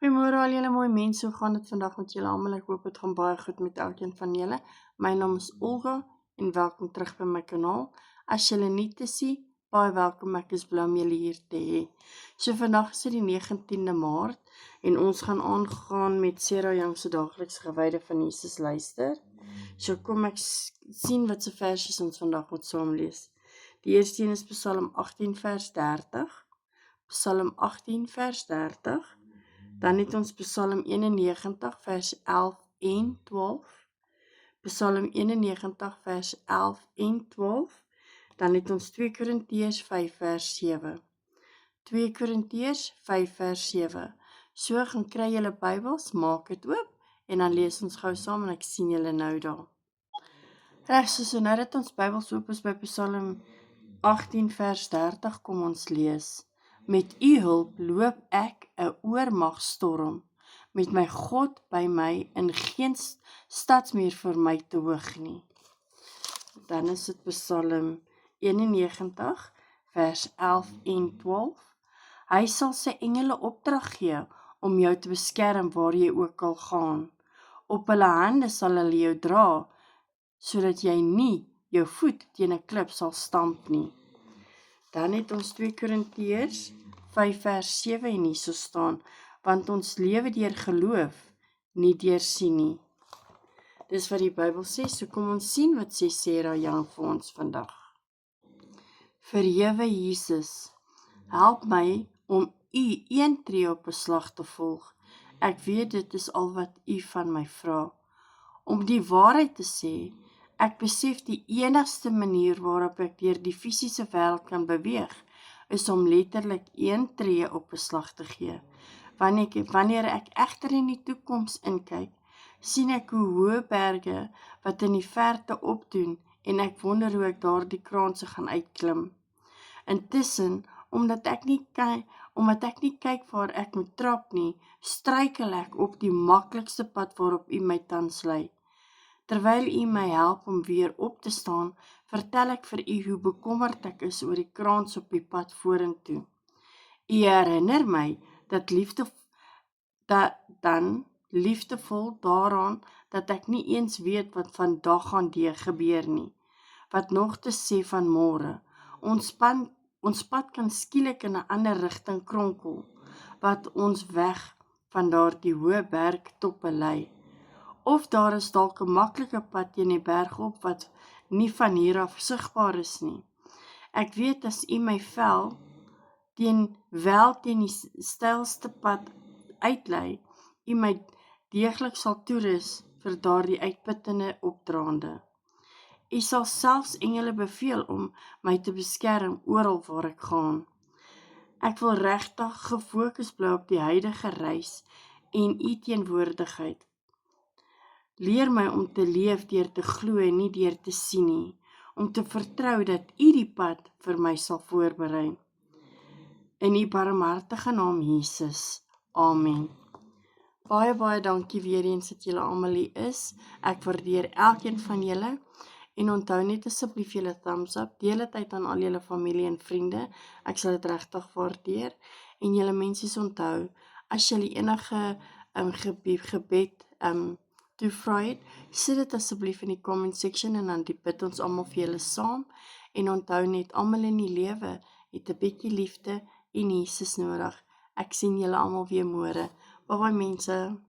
Goeiemôre al julle mooi mense, hoe gaan dit vandag met julle almal? Ek hoop dit gaan baie goed met elkeen van julle. My naam is Olga en welkom terug by my kanaal. As julle nie te sien, baie welkom, ek is bly om julle hier te hê. So vandag is dit die 19de Maart en ons gaan aangaan met Sarah Young se daaglikse gewyde van Jesus luister. So kom ek sien wat se versies ons vandag moet saam lees. Die eerste een is Psalm 18 vers 30. Psalm 18 vers 30. Dan het ons Psalm 91 vers 11 en 12. Psalm 91 vers 11 en 12. Dan het ons 2 Korintiërs 5 vers 7. 2 Korintiërs 5 vers 7. So gaan kry julle Bybels, maak dit oop en dan lees ons gou saam en ek sien julle nou daar. Reg, so nou dat ons Bybels oop is by Psalm 18 vers 30 kom ons lees. Met u hulp loop ek 'n oormagstorm, met my God by my, in geen stadsmuur vir my te hoog nie. Dan is dit Psalm 91 vers 11 en 12. Hy sal sy engele opdrag gee om jou te beskerm waar jy ook al gaan. Op hulle hande sal hulle jou dra, sodat jy nie jou voet teen 'n klip sal stamp nie. Dan het ons 2 Korintiërs 5 vers 7 en hierso staan, want ons lewe deur geloof, nie deur sien nie. Dis wat die Bybel sê, so kom ons sien wat sê Sarah Young vir ons vandag. Verhewe Jesus, help my om u een tree op beslag te volg. Ek weet dit is al wat u van my vra. Om die waarheid te sê, ek besef die enigste manier waarop ek deur die fisiese wêreld kan beweeg, is om letterlik een tree op beslag te gee. Wanneer ek egter in die toekoms inkyk, sien ek hoe hoë berge wat in die verte opdoen en ek wonder hoe ek daardie kraanse gaan uitklim. Intussen, omdat ek nie kyk waar ek moet trap nie, struikel ek op die maklikste pad waarop u my tans lei. Terwyl u my help om weer op te staan, vertel ek vir u hoe bekommerd ek is oor die kraans op die pad vorentoe. U herinner my liefdevol daaraan dat ek nie eens weet wat vandag gaan gebeur nie. Wat nog te sê van môre. Ons pad kan skielik in 'n ander rigting kronkel, wat ons weg van daardie hoë bergtoppe lei. Of daar is dalk 'n maklike pad teen die berg op wat nie van hier af sigbaar is nie. Ek weet as u my teen die steilste pad uitlei, u my deeglik sal toerus vir daardie uitputtende opdraande. U sal selfs engele beveel om my te beskerm oral waar ek gaan. Ek wil regtig gefokus bly op die huidige reis en u teenwoordigheid. Leer my om te leef deur te glo en nie deur te sien nie, om te vertrou dat u die pad vir my sal voorberei. In u barmhartige naam Jesus. Amen. Baie dankie weer eens dat julle almal hier is. Ek waardeer elkeen van julle. En onthou net asseblief julle thumbs up, deel dit uit aan al julle familie en vriende. Ek sal dit regtig waardeer. En julle mense onthou, as julle enige gebed toevra het, sit dit asseblief in die comment section en dan bid ons almal vir julle saam. En onthou net, almal in die lewe het 'n bietjie liefde en Jesus nodig. Ek sien julle almal weer môre. Bye mense.